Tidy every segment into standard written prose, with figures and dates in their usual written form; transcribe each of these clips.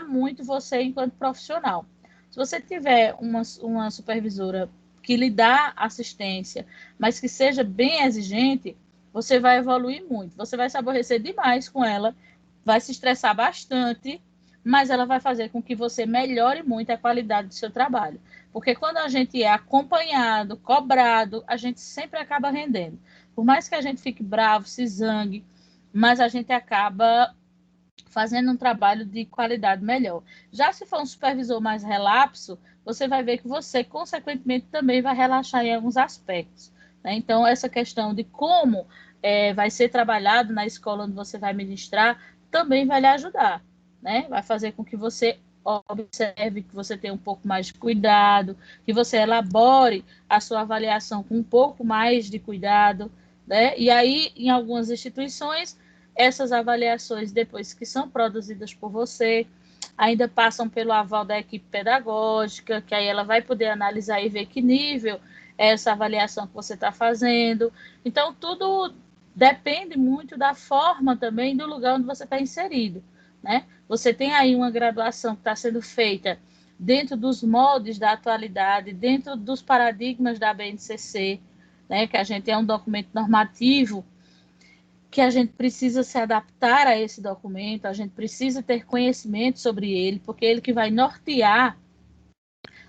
muito você enquanto profissional. Se você tiver uma supervisora que lhe dá assistência, mas que seja bem exigente, você vai evoluir muito. Você vai se aborrecer demais com ela, vai se estressar bastante, mas ela vai fazer com que você melhore muito a qualidade do seu trabalho. Porque quando a gente é acompanhado, cobrado, a gente sempre acaba rendendo. Por mais que a gente fique bravo, se zangue, mas a gente acaba fazendo um trabalho de qualidade melhor. Já se for um supervisor mais relapso, você vai ver que você, consequentemente, também vai relaxar em alguns aspectos. Né? Então, essa questão de como vai ser trabalhado na escola onde você vai ministrar, também vai lhe ajudar. Né? Vai fazer com que você observe, que você tenha um pouco mais de cuidado, que você elabore a sua avaliação com um pouco mais de cuidado. Né? E aí, em algumas instituições, essas avaliações, depois que são produzidas por você, ainda passam pelo aval da equipe pedagógica, que aí ela vai poder analisar e ver que nível é essa avaliação que você está fazendo. Então, tudo depende muito da forma também do lugar onde você está inserido. Né? Você tem aí uma graduação que está sendo feita dentro dos moldes da atualidade, dentro dos paradigmas da BNCC, né? Que a gente é um documento normativo, que a gente precisa se adaptar a esse documento, a gente precisa ter conhecimento sobre ele, porque é ele que vai nortear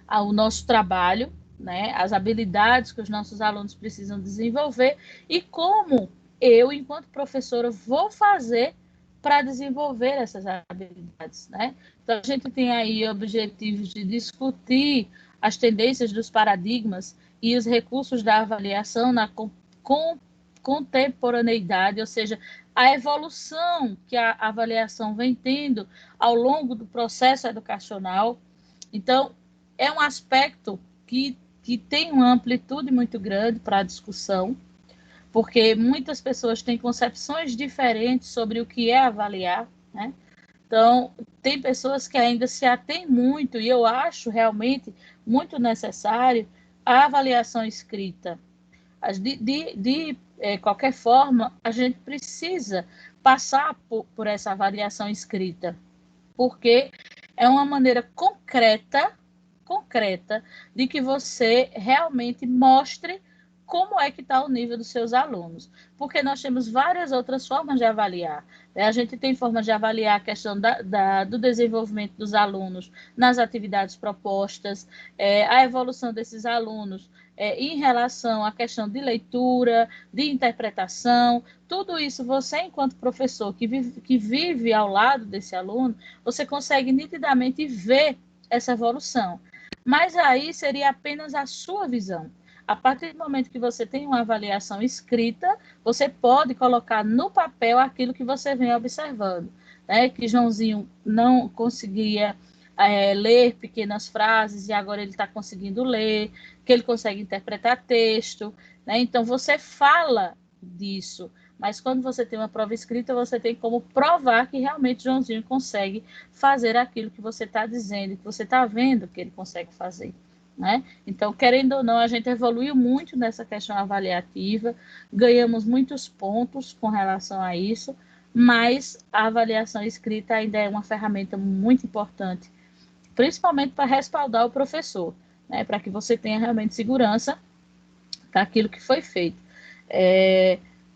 o nosso trabalho, né, as habilidades que os nossos alunos precisam desenvolver e como eu, enquanto professora, vou fazer para desenvolver essas habilidades. Né? Então, a gente tem aí objetivos de discutir as tendências dos paradigmas e os recursos da avaliação na contemporaneidade, ou seja, a evolução que a avaliação vem tendo ao longo do processo educacional. Então, é um aspecto que tem uma amplitude muito grande para a discussão, porque muitas pessoas têm concepções diferentes sobre o que é avaliar, né? Então, tem pessoas que ainda se atêm muito, e eu acho realmente muito necessário a avaliação escrita. De qualquer forma, a gente precisa passar por essa avaliação escrita, porque é uma maneira concreta de que você realmente mostre como é que está o nível dos seus alunos. Porque nós temos várias outras formas de avaliar. Né? A gente tem formas de avaliar a questão do desenvolvimento dos alunos nas atividades propostas, a evolução desses alunos em relação à questão de leitura, de interpretação, tudo isso você, enquanto professor que vive ao lado desse aluno, você consegue nitidamente ver essa evolução. Mas aí seria apenas a sua visão. A partir do momento que você tem uma avaliação escrita, você pode colocar no papel aquilo que você vem observando. Né? Que Joãozinho não conseguia ler pequenas frases e agora ele está conseguindo ler, que ele consegue interpretar texto. Né? Então, você fala disso, mas quando você tem uma prova escrita, você tem como provar que realmente Joãozinho consegue fazer aquilo que você está dizendo, que você está vendo que ele consegue fazer. Né? Então, querendo ou não, a gente evoluiu muito nessa questão avaliativa, ganhamos muitos pontos com relação a isso, mas a avaliação escrita ainda é uma ferramenta muito importante, principalmente para respaldar o professor, né? Para que você tenha realmente segurança daquilo que foi feito.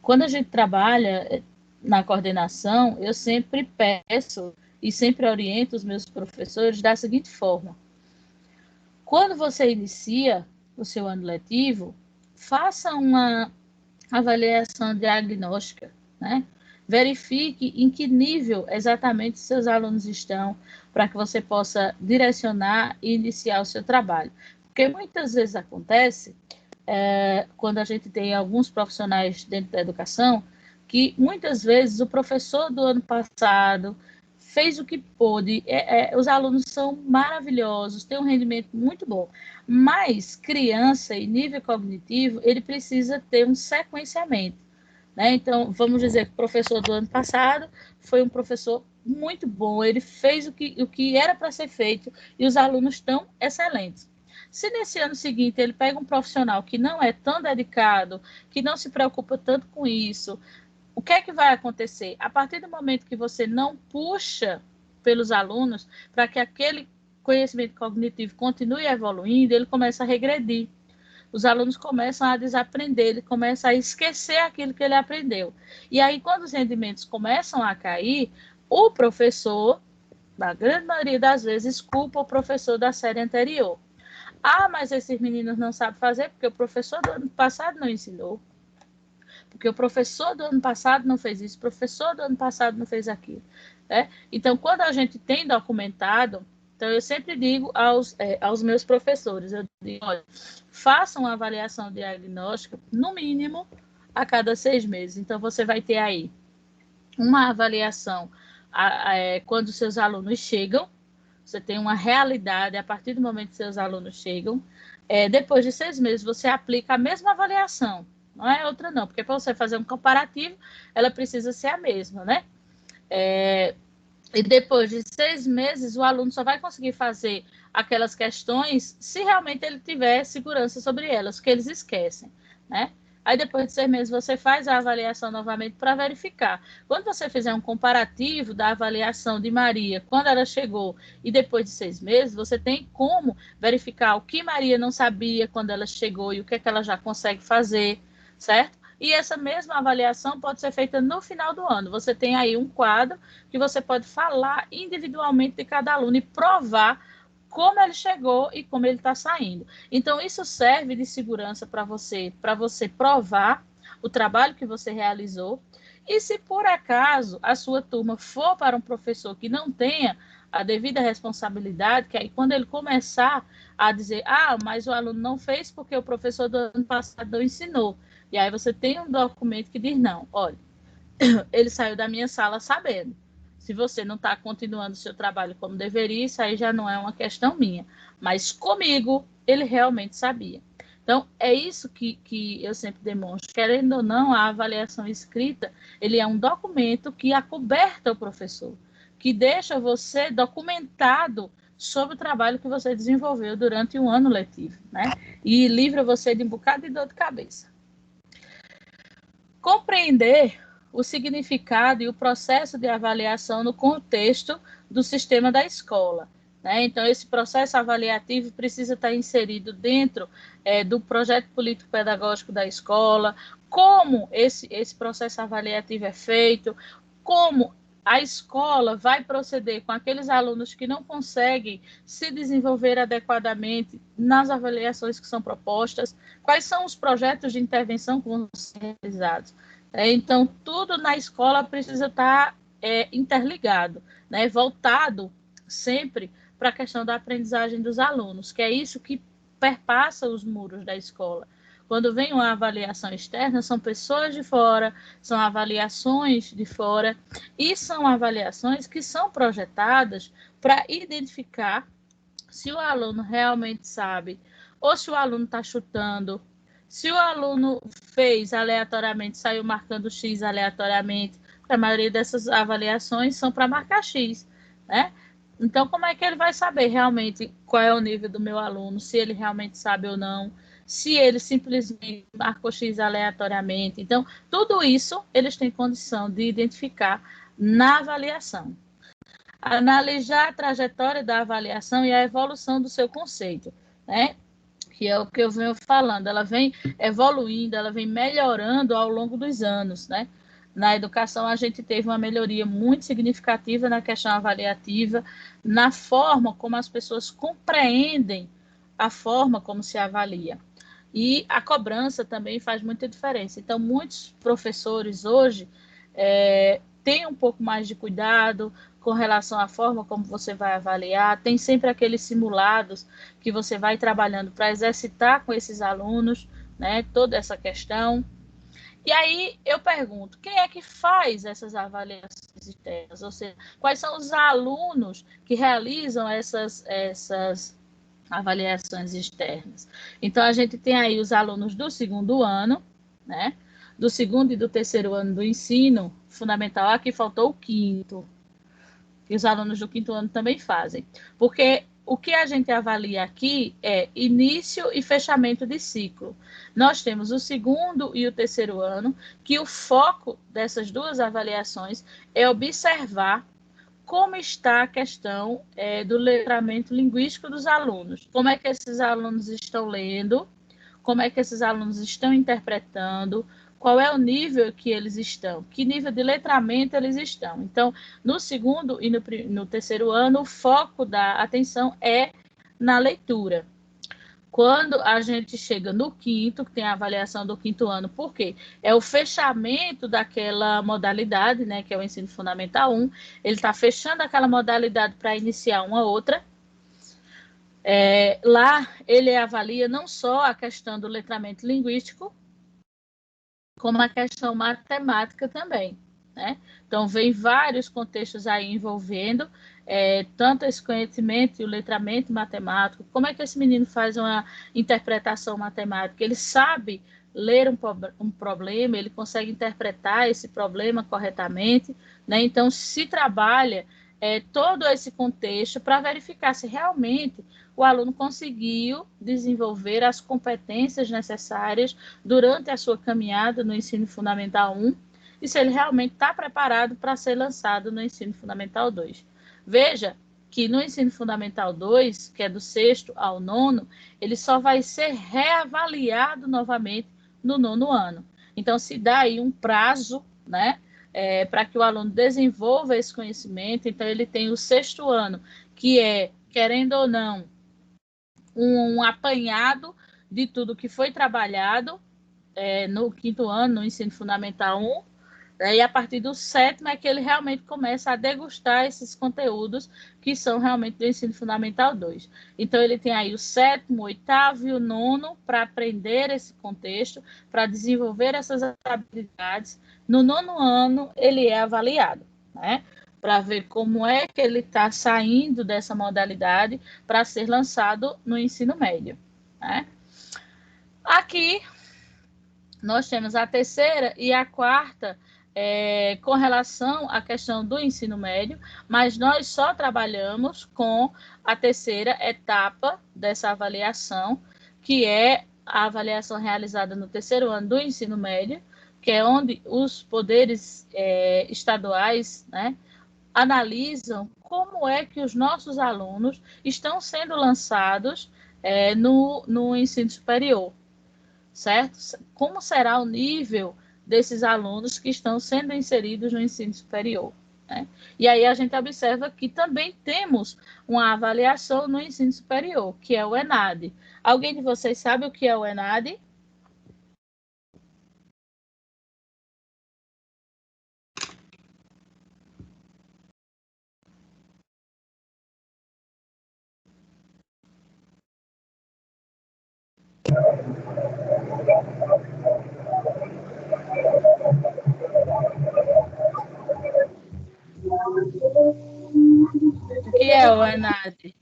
Quando a gente trabalha na coordenação, eu sempre peço e sempre oriento os meus professores da seguinte forma: quando você inicia o seu ano letivo, faça uma avaliação diagnóstica, né? Verifique em que nível exatamente seus alunos estão, para que você possa direcionar e iniciar o seu trabalho. Porque muitas vezes acontece, quando a gente tem alguns profissionais dentro da educação, que muitas vezes o professor do ano passado fez o que pôde, os alunos são maravilhosos, têm um rendimento muito bom, mas criança e nível cognitivo, ele precisa ter um sequenciamento. Né? Então, vamos dizer que o professor do ano passado foi um professor muito bom, ele fez o que era para ser feito e os alunos estão excelentes. Se nesse ano seguinte ele pega um profissional que não é tão dedicado, que não se preocupa tanto com isso, o que é que vai acontecer? A partir do momento que você não puxa pelos alunos para que aquele conhecimento cognitivo continue evoluindo, ele começa a regredir. Os alunos começam a desaprender, ele começa a esquecer aquilo que ele aprendeu. E aí, quando os rendimentos começam a cair, o professor, na grande maioria das vezes, culpa o professor da série anterior. Ah, mas esses meninos não sabem fazer porque o professor do ano passado não ensinou. Porque o professor do ano passado não fez isso, o professor do ano passado não fez aquilo. Né? Então, quando a gente tem documentado, então eu sempre digo aos meus professores, eu digo, olha, façam uma avaliação diagnóstica, no mínimo, a cada 6 meses. Então, você vai ter aí uma avaliação quando seus alunos chegam, você tem uma realidade a partir do momento que seus alunos chegam. Depois de 6 meses, você aplica a mesma avaliação, não é outra não, porque para você fazer um comparativo, ela precisa ser a mesma, né? E depois de 6 meses, o aluno só vai conseguir fazer aquelas questões se realmente ele tiver segurança sobre elas, que eles esquecem, né? Aí depois de 6 meses você faz a avaliação novamente para verificar. Quando você fizer um comparativo da avaliação de Maria, quando ela chegou, e depois de 6 meses, você tem como verificar o que Maria não sabia quando ela chegou e o que é que ela já consegue fazer, certo? E essa mesma avaliação pode ser feita no final do ano. Você tem aí um quadro que você pode falar individualmente de cada aluno e provar como ele chegou e como ele está saindo. Então, isso serve de segurança para você provar o trabalho que você realizou. E se por acaso a sua turma for para um professor que não tenha a devida responsabilidade, que aí quando ele começar a dizer, mas o aluno não fez porque o professor do ano passado não ensinou. E aí você tem um documento que diz, não, olha, ele saiu da minha sala sabendo. Se você não está continuando o seu trabalho como deveria, isso aí já não é uma questão minha. Mas comigo, ele realmente sabia. Então, é isso que eu sempre demonstro. Querendo ou não, a avaliação escrita, ele é um documento que acoberta o professor, que deixa você documentado sobre o trabalho que você desenvolveu durante um ano letivo, né? E livra você de um bocado de dor de cabeça. Compreender o significado e o processo de avaliação no contexto do sistema da escola, né? Então, esse processo avaliativo precisa estar inserido dentro do projeto político-pedagógico da escola, como esse processo avaliativo é feito, como a escola vai proceder com aqueles alunos que não conseguem se desenvolver adequadamente nas avaliações que são propostas, quais são os projetos de intervenção que vão ser realizados. Então, tudo na escola precisa estar interligado, né? Voltado sempre para a questão da aprendizagem dos alunos, que é isso que perpassa os muros da escola. Quando vem uma avaliação externa, são pessoas de fora, são avaliações de fora, e são avaliações que são projetadas para identificar se o aluno realmente sabe, ou se o aluno está chutando, se o aluno fez aleatoriamente, saiu marcando X aleatoriamente, a maioria dessas avaliações são para marcar X, né? Então, como é que ele vai saber realmente qual é o nível do meu aluno, se ele realmente sabe ou não, se ele simplesmente marcou X aleatoriamente? Então, tudo isso eles têm condição de identificar na avaliação. Analisar a trajetória da avaliação e a evolução do seu conceito, né? Que é o que eu venho falando, ela vem evoluindo, ela vem melhorando ao longo dos anos, né? Na educação, a gente teve uma melhoria muito significativa na questão avaliativa, na forma como as pessoas compreendem a forma como se avalia. E a cobrança também faz muita diferença. Então, muitos professores hoje têm um pouco mais de cuidado com relação à forma como você vai avaliar, tem sempre aqueles simulados que você vai trabalhando para exercitar com esses alunos, né, toda essa questão. E aí eu pergunto, quem é que faz essas avaliações externas? Ou seja, quais são os alunos que realizam essas avaliações externas? Então, a gente tem aí os alunos do 2º ano, né, do 2º e do 3º ano do ensino fundamental. Aqui faltou o 5º, que os alunos do 5º ano também fazem. Porque o que a gente avalia aqui é início e fechamento de ciclo. Nós temos o 2º e o 3º ano, que o foco dessas duas avaliações é observar como está a questão do letramento linguístico dos alunos. Como é que esses alunos estão lendo, como é que esses alunos estão interpretando, qual é o nível que eles estão, que nível de letramento eles estão. Então, no segundo e no terceiro ano, o foco da atenção é na leitura. Quando a gente chega no quinto, que tem a avaliação do quinto ano, por quê? É o fechamento daquela modalidade, né, que é o ensino fundamental 1, ele está fechando aquela modalidade para iniciar uma outra. Lá ele avalia não só a questão do letramento linguístico, como a questão matemática também, né? Então, vem vários contextos aí envolvendo tanto esse conhecimento e o letramento matemático. Como é que esse menino faz uma interpretação matemática? Ele sabe ler um problema, ele consegue interpretar esse problema corretamente, né? Então, se trabalha todo esse contexto para verificar se realmente o aluno conseguiu desenvolver as competências necessárias durante a sua caminhada no ensino fundamental 1 e se ele realmente está preparado para ser lançado no ensino fundamental 2. Veja que no ensino fundamental 2, que é do sexto ao nono, ele só vai ser reavaliado novamente no nono ano. Então, se dá aí um prazo, né, para que o aluno desenvolva esse conhecimento. Então, ele tem o sexto ano, que é, querendo ou não, um apanhado de tudo que foi trabalhado no quinto ano, no ensino fundamental 1, e a partir do sétimo é que ele realmente começa a degustar esses conteúdos que são realmente do ensino fundamental 2. Então, ele tem aí o sétimo, o oitavo e o nono para aprender esse contexto, para desenvolver essas habilidades. No nono ano, ele é avaliado, né? Para ver como é que ele está saindo dessa modalidade para ser lançado no ensino médio, né? Aqui, nós temos a terceira e a quarta com relação à questão do ensino médio, mas nós só trabalhamos com a terceira etapa dessa avaliação, que é a avaliação realizada no terceiro ano do ensino médio, que é onde os poderes estaduais, né, analisam como é que os nossos alunos estão sendo lançados no ensino superior, certo? Como será o nível desses alunos que estão sendo inseridos no ensino superior, né? E aí a gente observa que também temos uma avaliação no ensino superior, que é o ENAD. Alguém de vocês sabe o que é o ENAD? O que é o ENAD?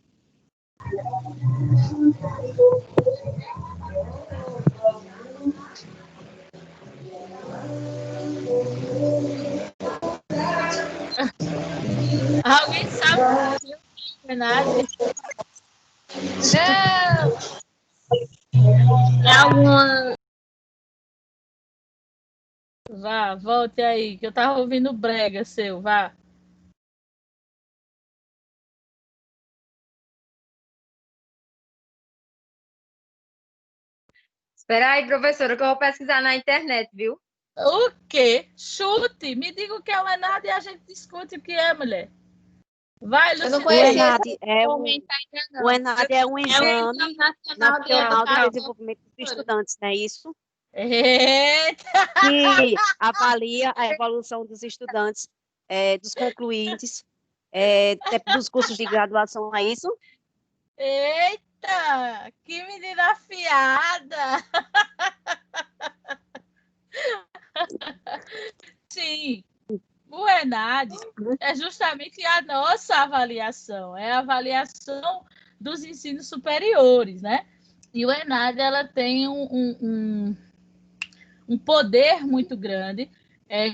Alguém sabe o que é o ENAD? É alguma. Vá, volte aí, que eu estava ouvindo brega seu, vá. Espera aí, professora, que eu vou pesquisar na internet, viu? O quê? Chute! Me diga o que é o ENAD e a gente discute o que é, mulher. Vai, Eu não O Lucineide. conhecia esse ENAD é momento ainda, o não. ENAD é um É o exame Exame Nacional de nacional de Educação. desenvolvimento dos estudantes, não é isso? Eita! Que avalia a evolução dos estudantes, dos concluintes, dos cursos de graduação, não é isso? Eita! Que menina afiada! Sim, o ENAD é justamente a nossa avaliação, é a avaliação dos ensinos superiores, né? E o ENAD ela tem um poder muito grande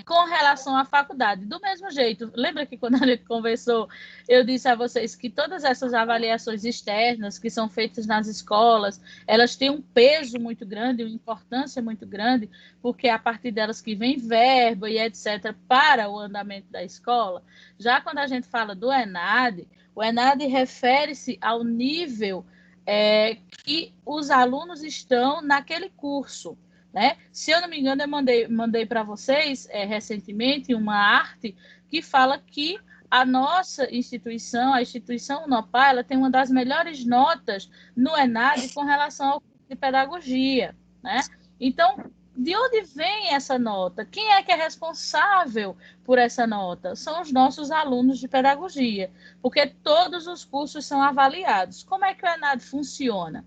Com relação à faculdade, do mesmo jeito, lembra que quando a gente conversou, eu disse a vocês que todas essas avaliações externas que são feitas nas escolas, elas têm um peso muito grande, uma importância muito grande, porque é a partir delas que vem verba e etc. para o andamento da escola. Já quando a gente fala do ENAD, o ENAD refere-se ao nível que os alunos estão naquele curso. Né? Se eu não me engano, eu mandei para vocês recentemente uma arte que fala que a nossa instituição, a instituição Unopar, ela tem uma das melhores notas no ENAD com relação ao curso de pedagogia. Né? Então, de onde vem essa nota? Quem é que é responsável por essa nota? São os nossos alunos de pedagogia, porque todos os cursos são avaliados. Como é que o ENAD funciona?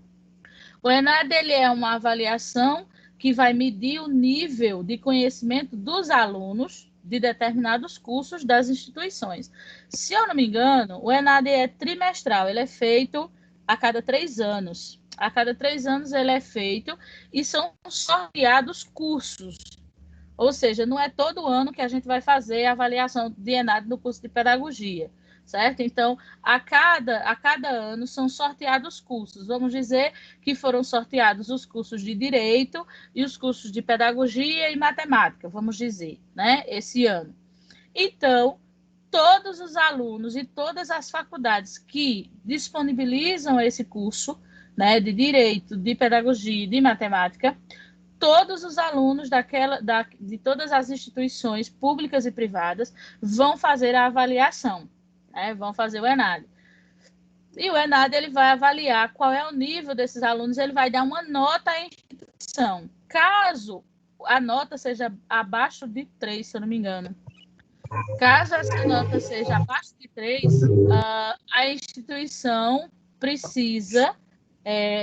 O ENAD ele é uma avaliação que vai medir o nível de conhecimento dos alunos de determinados cursos das instituições. Se eu não me engano, o ENAD é trimestral, ele é feito a cada 3 anos. A cada 3 anos ele é feito e são sorteados cursos. Ou seja, não é todo ano que a gente vai fazer a avaliação de ENAD no curso de pedagogia. Certo? Então, a cada ano são sorteados cursos. Vamos dizer que foram sorteados os cursos de Direito e os cursos de Pedagogia e Matemática, vamos dizer, né? Esse ano. Então, todos os alunos e todas as faculdades que disponibilizam esse curso, né, de Direito, de Pedagogia e de Matemática, todos os alunos de todas as instituições públicas e privadas vão fazer a avaliação. Vão fazer o ENAD. E o ENAD ele vai avaliar qual é o nível desses alunos, ele vai dar uma nota à instituição. Caso a nota seja abaixo de 3, se eu não me engano. Caso essa nota seja abaixo de 3, a instituição precisa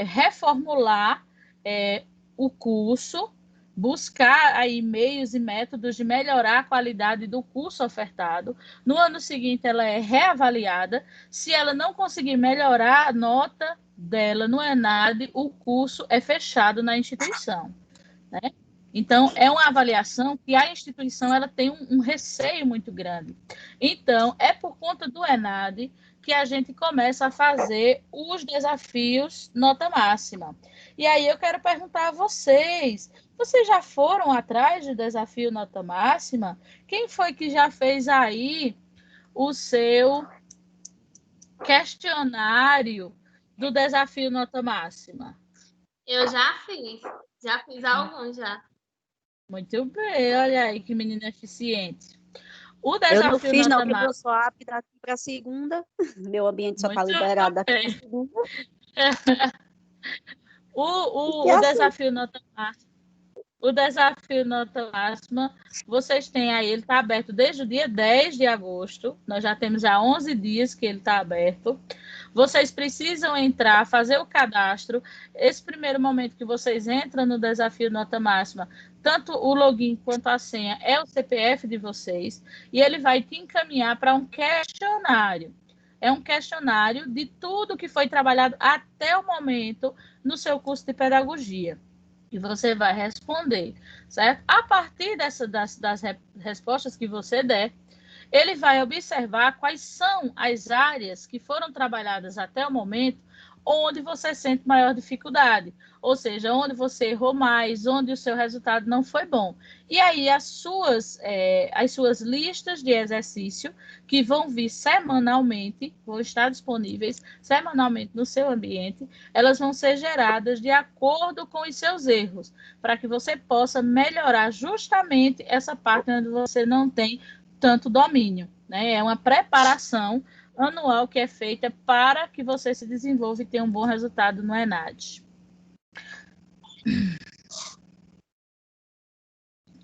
reformular o curso, buscar aí meios e métodos de melhorar a qualidade do curso ofertado. No ano seguinte, ela é reavaliada. Se ela não conseguir melhorar a nota dela no ENAD, o curso é fechado na instituição. Né? Então, é uma avaliação que a instituição ela tem um receio muito grande. Então, é por conta do ENAD que a gente começa a fazer os desafios nota máxima. E aí eu quero perguntar a vocês já foram atrás do desafio nota máxima? Quem foi que já fez aí o seu questionário do desafio nota máxima? Eu já fiz alguns já. Muito bem, olha aí que menina eficiente. O desafio eu não fiz, não, porque eu sou apta para a segunda. Meu ambiente só está liberado daqui para a segunda. O desafio nota máxima. O desafio nota máxima, vocês têm aí, ele está aberto desde o dia 10 de agosto, nós já temos há 11 dias que ele está aberto. Vocês precisam entrar, fazer o cadastro. Esse primeiro momento que vocês entram no desafio nota máxima, tanto o login quanto a senha é o CPF de vocês, e ele vai te encaminhar para um questionário. É um questionário de tudo que foi trabalhado até o momento no seu curso de pedagogia. E você vai responder, certo? A partir das respostas que você der, ele vai observar quais são as áreas que foram trabalhadas até o momento onde você sente maior dificuldade, ou seja, onde você errou mais, onde o seu resultado não foi bom. E aí as suas listas de exercício, que vão vir semanalmente, vão estar disponíveis semanalmente no seu ambiente, elas vão ser geradas de acordo com os seus erros, para que você possa melhorar justamente essa parte onde você não tem tanto domínio. Né? É uma preparação anual que é feita para que você se desenvolva e tenha um bom resultado no ENAD.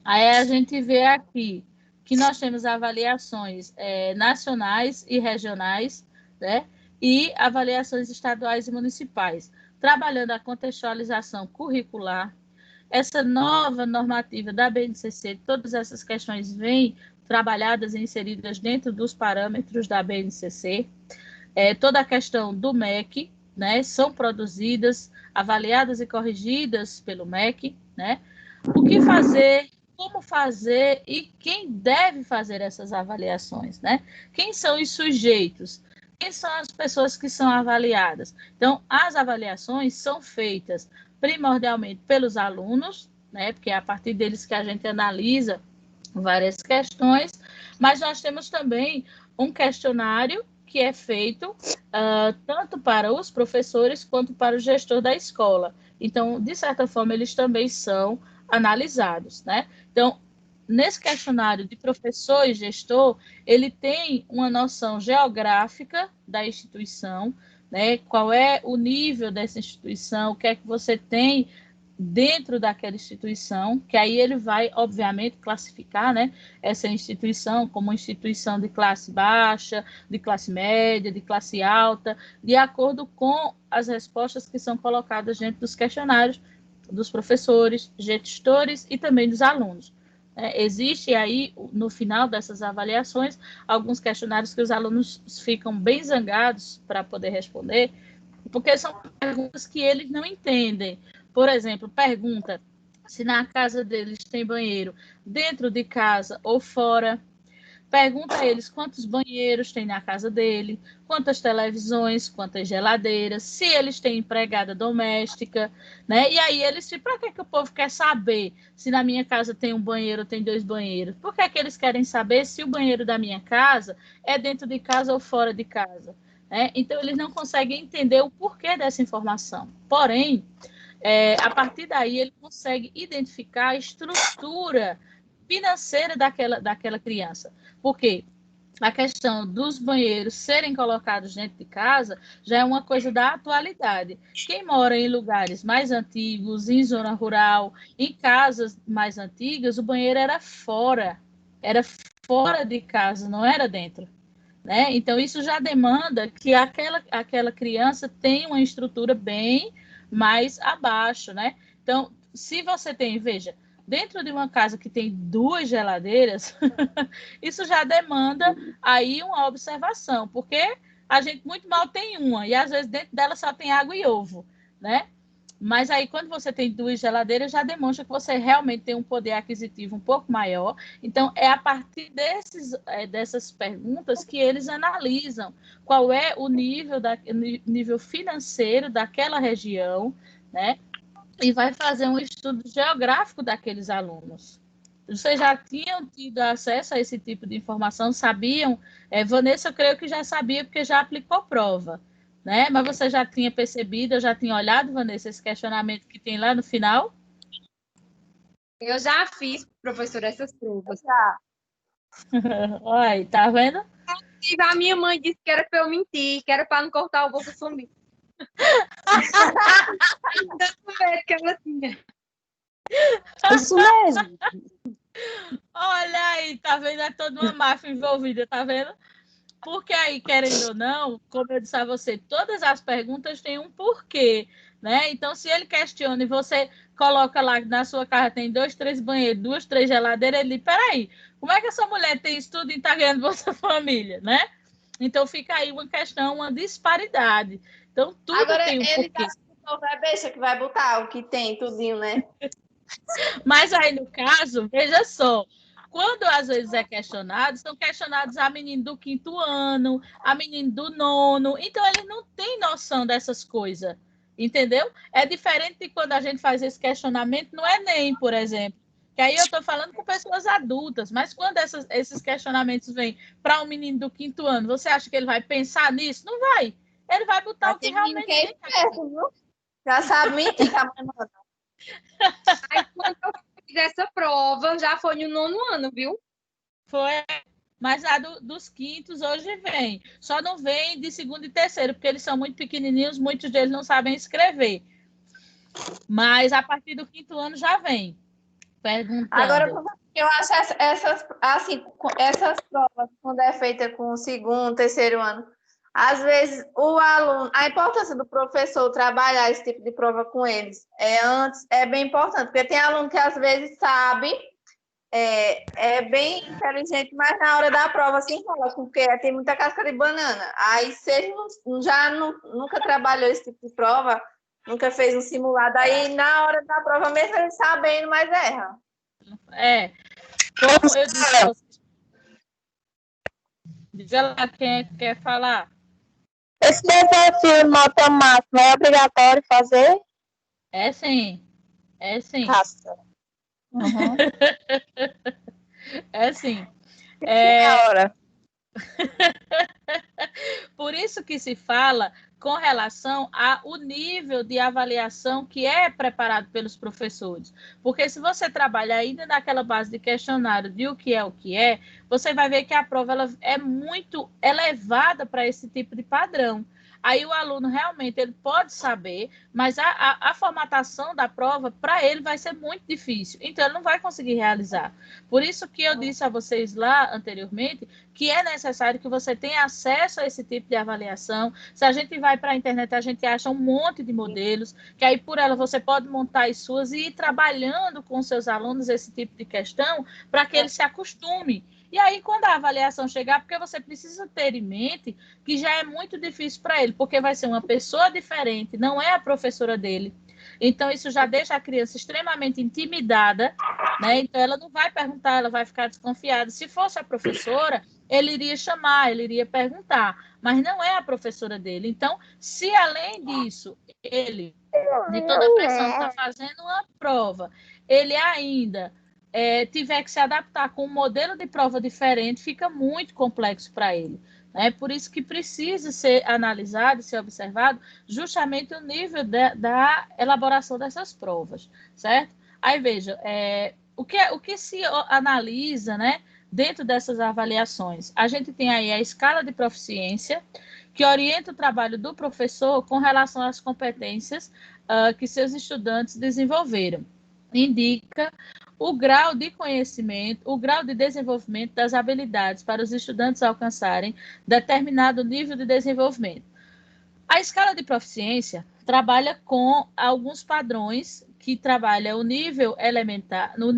Aí a gente vê aqui que nós temos avaliações nacionais e regionais, né? E avaliações estaduais e municipais, trabalhando a contextualização curricular. Essa nova normativa da BNCC, todas essas questões vêm trabalhadas e inseridas dentro dos parâmetros da BNCC. Toda a questão do MEC, né, são produzidas, avaliadas e corrigidas pelo MEC. Né? O que fazer como fazer e quem deve fazer essas avaliações, né? Quem são os sujeitos? Quem são as pessoas que são avaliadas? Então, as avaliações são feitas primordialmente pelos alunos, né? Porque é a partir deles que a gente analisa várias questões, mas nós temos também um questionário que é feito tanto para os professores quanto para o gestor da escola. Então, de certa forma, eles também são analisados, né? Então, nesse questionário de professor e gestor, ele tem uma noção geográfica da instituição, né? Qual é o nível dessa instituição, o que é que você tem dentro daquela instituição, que aí ele vai, obviamente, classificar, né, essa instituição como uma instituição de classe baixa, de classe média, de classe alta, de acordo com as respostas que são colocadas dentro dos questionários dos professores, gestores e também dos alunos. Existe aí, no final dessas avaliações, alguns questionários que os alunos ficam bem zangados para poder responder, porque são perguntas que eles não entendem. Por exemplo, pergunta se na casa deles tem banheiro dentro de casa ou fora. Pergunta a eles quantos banheiros tem na casa dele, quantas televisões, quantas geladeiras, se eles têm empregada doméstica, né? E aí eles, para que o povo quer saber se na minha casa tem um banheiro ou tem dois banheiros? Por que é que eles querem saber se o banheiro da minha casa é dentro de casa ou fora de casa? Então, eles não conseguem entender o porquê dessa informação. Porém, a partir daí, ele consegue identificar a estrutura financeira daquela criança. Por quê? A questão dos banheiros serem colocados dentro de casa já é uma coisa da atualidade. Quem mora em lugares mais antigos, em zona rural, em casas mais antigas, o banheiro era fora de casa, não era dentro. Né? Então, isso já demanda que aquela criança tenha uma estrutura bem mais abaixo, né? Então, se você tem, veja, dentro de uma casa que tem 2 geladeiras, isso já demanda aí uma observação, porque a gente muito mal tem uma, e às vezes dentro dela só tem água e ovo, né? Mas aí, quando você tem 2 geladeiras, já demonstra que você realmente tem um poder aquisitivo um pouco maior. Então, é a partir dessas perguntas que eles analisam qual é o nível financeiro daquela região, né? E vai fazer um estudo geográfico daqueles alunos. Vocês já tinham tido acesso a esse tipo de informação? Sabiam? Vanessa, eu creio que já sabia, porque já aplicou prova. Né? Mas você já tinha percebido, eu já tinha olhado, Vanessa, esse questionamento que tem lá no final? Eu já fiz, professora, essas provas. Olha, tá vendo? A minha mãe disse que era para eu mentir, que era para não cortar o Bolsonaro. Tanto medo que ela tinha. Isso mesmo. Olha aí, tá vendo? É toda uma máfia envolvida, tá vendo? Porque aí, querendo ou não, como eu disse a você, todas as perguntas têm um porquê, né? Então, se ele questiona e você coloca lá que na sua casa tem 2, 3 banheiros, 2, 3 geladeiras, ele diz, peraí, como é que essa mulher tem isso tudo e está ganhando Bolsa Família, né? Então, fica aí uma questão, uma disparidade. Então, tudo Agora, tem um ele porquê. é besta que vai botar o que tem, tudinho, né? Mas aí, no caso, veja só, quando às vezes é questionado, são questionados a menino do 5º ano, a menino do 9º, então eles não têm noção dessas coisas, entendeu? É diferente de quando a gente faz esse questionamento no Enem, por exemplo, que aí eu estou falando com pessoas adultas, mas quando esses questionamentos vêm para um menino do 5º ano, você acha que ele vai pensar nisso? Não vai. Ele vai botar o que realmente Quem tem. esperto, viu? Já sabe mentir, tá, mãe? Aí, quando eu fiz essa prova, já foi no 9º ano, viu? Foi, mas a dos 5º hoje vem. Só não vem de 2º e 3º, porque eles são muito pequenininhos, muitos deles não sabem escrever. Mas a partir do 5º ano já vem. Perguntando. Agora, eu acho essas provas, quando é feita com o 2º, 3º ano, às vezes o aluno, a importância do professor trabalhar esse tipo de prova com eles é bem importante, porque tem aluno que às vezes sabe, é bem inteligente, mas na hora da prova se enrola, porque tem muita casca de banana. Aí, se ele nunca trabalhou esse tipo de prova, nunca fez um simulado, aí na hora da prova, mesmo ele sabendo, mas erra. Como eu disse a vocês. Diga lá quem quer falar. Esse desafio nota máxima é obrigatório fazer? É sim. Caça. Uhum. É sim. Na hora. Por isso que se fala com relação ao nível de avaliação que é preparado pelos professores. Porque se você trabalha ainda naquela base de questionário de o que é, você vai ver que a prova ela é muito elevada para esse tipo de padrão. Aí o aluno realmente ele pode saber, mas a formatação da prova, para ele, vai ser muito difícil. Então, ele não vai conseguir realizar. Por isso que eu disse a vocês lá anteriormente que é necessário que você tenha acesso a esse tipo de avaliação. Se a gente vai para a internet, a gente acha um monte de modelos, que aí por ela você pode montar as suas e ir trabalhando com seus alunos esse tipo de questão para que eles se acostumem. E aí, quando a avaliação chegar, porque você precisa ter em mente que já é muito difícil para ele, porque vai ser uma pessoa diferente, não é a professora dele. Então, isso já deixa a criança extremamente intimidada, né? Então, ela não vai perguntar, ela vai ficar desconfiada. Se fosse a professora, ele iria chamar, ele iria perguntar, mas não é a professora dele. Então, se além disso, ele, de toda a pressão, está fazendo uma prova, ele ainda tiver que se adaptar com um modelo de prova diferente, fica muito complexo para ele. É por isso que precisa ser analisado, ser observado justamente o nível da elaboração dessas provas, certo? Aí veja, o que se analisa, né, dentro dessas avaliações? A gente tem aí a escala de proficiência, que orienta o trabalho do professor com relação às competências que seus estudantes desenvolveram. Indica o grau de conhecimento, o grau de desenvolvimento das habilidades para os estudantes alcançarem determinado nível de desenvolvimento. A escala de proficiência trabalha com alguns padrões que trabalha o nível elementar, o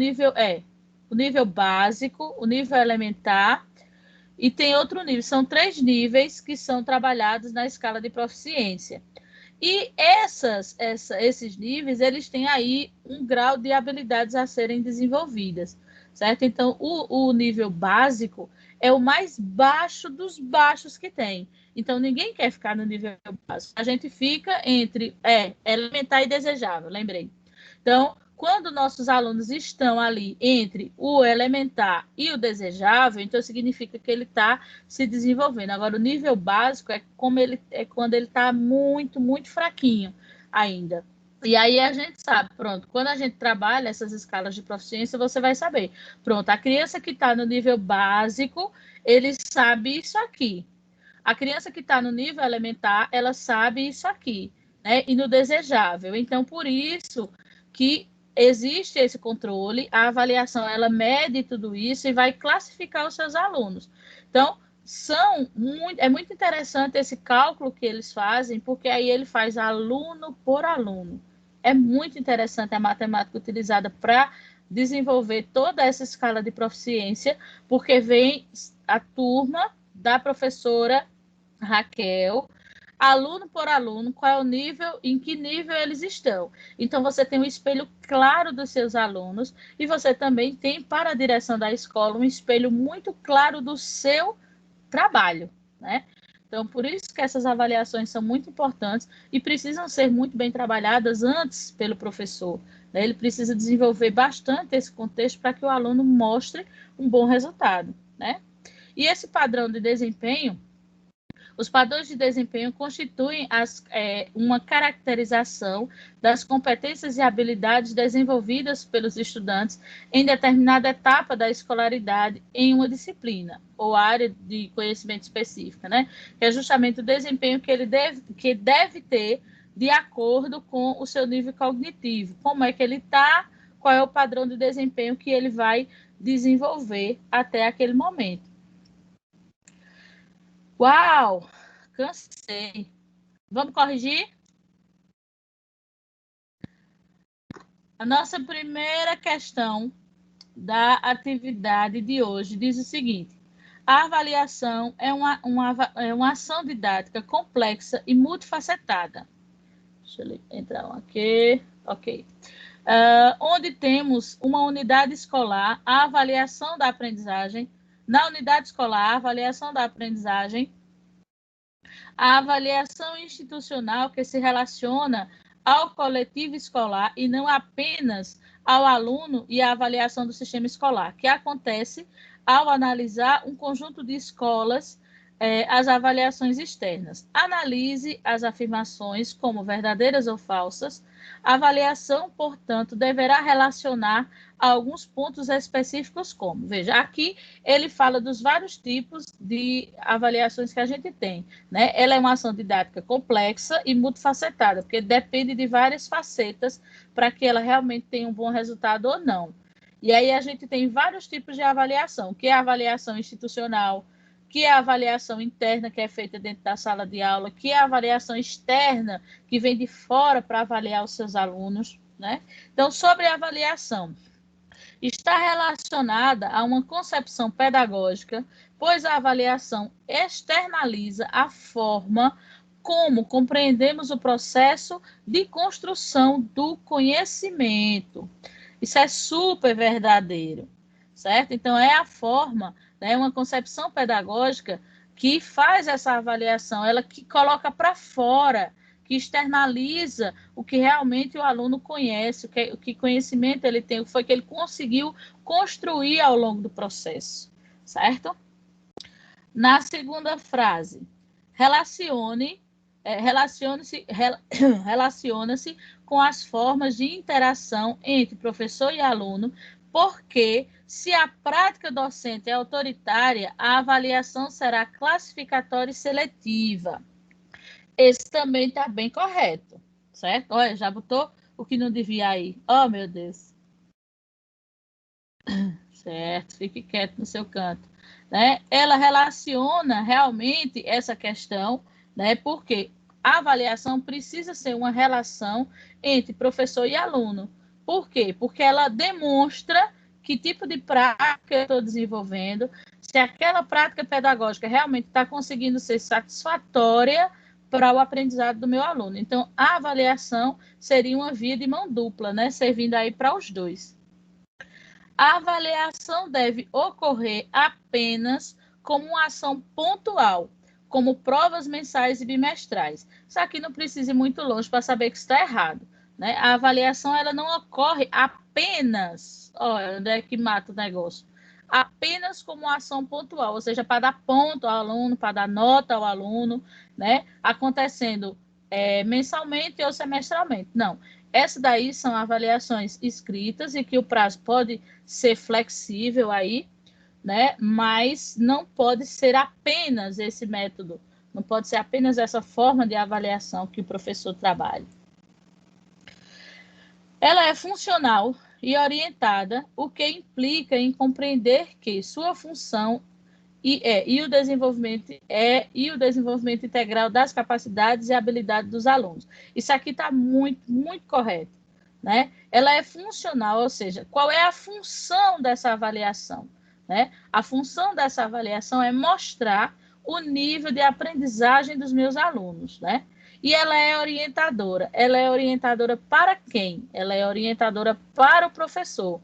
nível básico, o nível elementar e tem outro nível. São 3 níveis que são trabalhados na escala de proficiência. E esses níveis, eles têm aí um grau de habilidades a serem desenvolvidas, certo? Então, o nível básico é o mais baixo dos baixos que tem. Então, ninguém quer ficar no nível básico. A gente fica entre elementar e desejável, lembrei. Então, quando nossos alunos estão ali entre o elementar e o desejável, então significa que ele está se desenvolvendo. Agora, o nível básico é quando ele está muito, muito fraquinho ainda. E aí a gente sabe, pronto, quando a gente trabalha essas escalas de proficiência, você vai saber. Pronto, a criança que está no nível básico, ele sabe isso aqui. A criança que está no nível elementar, ela sabe isso aqui, né? E no desejável. Então, por isso que existe esse controle, a avaliação ela mede tudo isso e vai classificar os seus alunos. Então, é muito interessante esse cálculo que eles fazem, porque aí ele faz aluno por aluno. É muito interessante a matemática utilizada para desenvolver toda essa escala de proficiência, porque vem a turma da professora Raquel, aluno por aluno, qual é o nível, em que nível eles estão. Então, você tem um espelho claro dos seus alunos e você também tem, para a direção da escola, um espelho muito claro do seu trabalho, né? Então, por isso que essas avaliações são muito importantes e precisam ser muito bem trabalhadas antes pelo professor, né? Ele precisa desenvolver bastante esse contexto para que o aluno mostre um bom resultado, né? E esse padrão de desempenho, os padrões de desempenho constituem uma caracterização das competências e habilidades desenvolvidas pelos estudantes em determinada etapa da escolaridade em uma disciplina ou área de conhecimento específica, né? Que é justamente o desempenho que deve ter de acordo com o seu nível cognitivo. Como é que ele está, qual é o padrão de desempenho que ele vai desenvolver até aquele momento. Uau! Cansei. Vamos corrigir? A nossa primeira questão da atividade de hoje diz o seguinte: a avaliação é uma ação didática complexa e multifacetada. Deixa eu entrar aqui. Ok. onde temos uma unidade escolar, a avaliação da aprendizagem, na unidade escolar, a avaliação da aprendizagem, a avaliação institucional que se relaciona ao coletivo escolar e não apenas ao aluno e à avaliação do sistema escolar, que acontece ao analisar um conjunto de escolas, as avaliações externas. Analise as afirmações como verdadeiras ou falsas. A avaliação, portanto, deverá relacionar a alguns pontos específicos como, veja, aqui ele fala dos vários tipos de avaliações que a gente tem, né? Ela é uma ação didática complexa e multifacetada, porque depende de várias facetas para que ela realmente tenha um bom resultado ou não. E aí a gente tem vários tipos de avaliação, que é a avaliação institucional, que é a avaliação interna, que é feita dentro da sala de aula, que é a avaliação externa, que vem de fora para avaliar os seus alunos, né? Então, sobre a avaliação, está relacionada a uma concepção pedagógica, pois a avaliação externaliza a forma como compreendemos o processo de construção do conhecimento. Isso é super verdadeiro, certo? Então, é a forma, né, uma concepção pedagógica que faz essa avaliação, ela que coloca para fora, que externaliza o que realmente o aluno conhece, o que conhecimento ele tem, o que foi que ele conseguiu construir ao longo do processo, certo? Na segunda frase, relaciona-se com as formas de interação entre professor e aluno, porque se a prática docente é autoritária, a avaliação será classificatória e seletiva. Esse também está bem correto, certo? Olha, já botou o que não devia aí. Oh, meu Deus. Certo, fique quieto no seu canto, né? Ela relaciona realmente essa questão, né? Porque a avaliação precisa ser uma relação entre professor e aluno. Por quê? Porque ela demonstra que tipo de prática eu estou desenvolvendo, se aquela prática pedagógica realmente está conseguindo ser satisfatória para o aprendizado do meu aluno. Então, a avaliação seria uma via de mão dupla, né? Servindo aí para os dois. A avaliação deve ocorrer apenas como uma ação pontual, como provas mensais e bimestrais. Isso aqui não precisa ir muito longe para saber que está errado, né? A avaliação ela não ocorre apenas, olha, onde é que mata o negócio? Apenas como ação pontual, ou seja, para dar ponto ao aluno, para dar nota ao aluno, né? Acontecendo mensalmente ou semestralmente. Não, essas daí são avaliações escritas e que o prazo pode ser flexível aí, né? Mas não pode ser apenas esse método, não pode ser apenas essa forma de avaliação que o professor trabalha. Ela é funcional e orientada, o que implica em compreender que sua função e o desenvolvimento integral das capacidades e habilidades dos alunos. Isso aqui está muito, muito correto, né? Ela é funcional, ou seja, qual é a função dessa avaliação, né? A função dessa avaliação é mostrar o nível de aprendizagem dos meus alunos, né? E ela é orientadora. Ela é orientadora para quem? Ela é orientadora para o professor.